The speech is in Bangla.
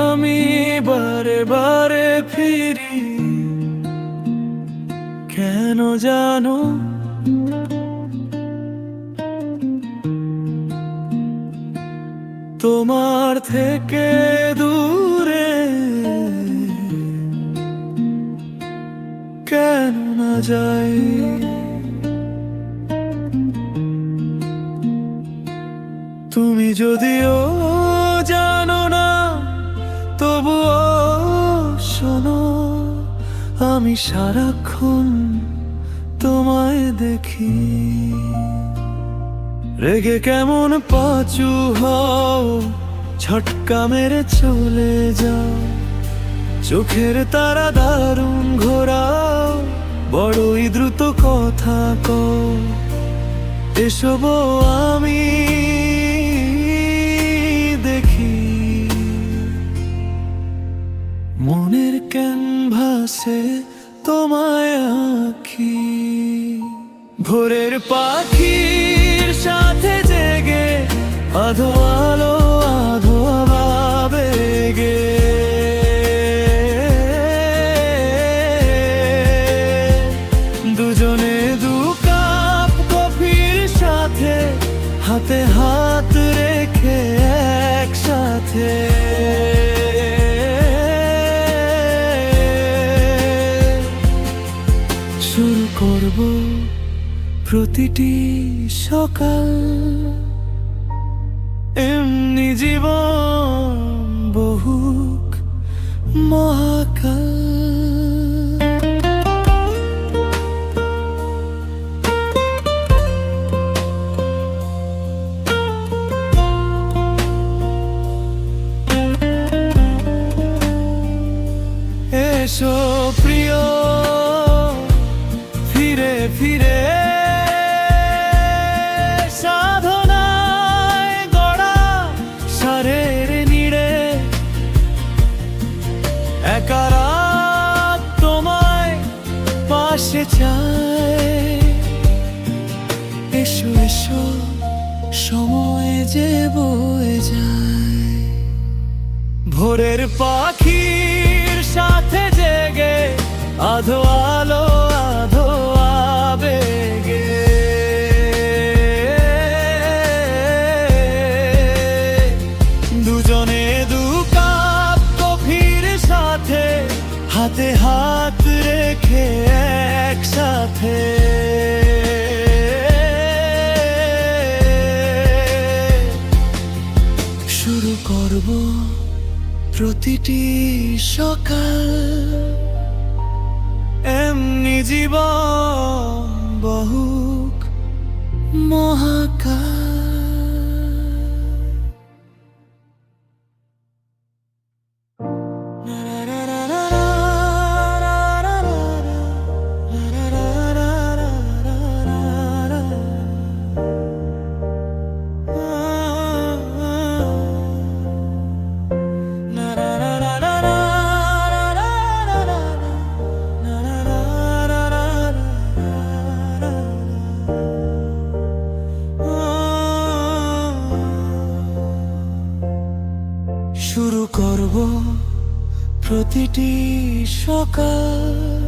আমি বারে বারে ফিরি, কেন জানো? তোমার থেকে দূরে কেন না যাই? তুমি যদিও জানো না, তবুও শোনো, আমি সারাক্ষণ তোমায় দেখি। রেগে কেমন পাঁচু হও, ছটকা মেরে চলে যাও, চোখের তারা দারুণ ঘোরাও, বড়ই দ্রুত কথা কও। এসব আমি দেখি মনের ক্যানভাসে তোমায় আঁকি। ভোরের পাখির সাথে জেগে আধো আলো আধো আবেগে, দুজনে দু কাপ কফির সাথে, হাতে হাত রেখে একসাথে। শুরু করব প্রতিটি সকাল, এমনি জীবন বহুক মহাকাল। এসো প্রিয়, ফিরে ফিরে সাধনায় গড়া সারের নিড়ে, একা রাত তোমায় পাশে চায়। এসো এসো, সময় যে বয়ে যায়। ভোরের পাখির সাথে জেগে আধো আলো আধো আবেগে, দুজনে দু কাপ কফির সাথে, হাতে হাত রেখে একসাথে। শুরু করব প্রতিটি সকাল, এমনি জীবন বহুক মহাকাল। শুরু করব প্রতিটি সকাল,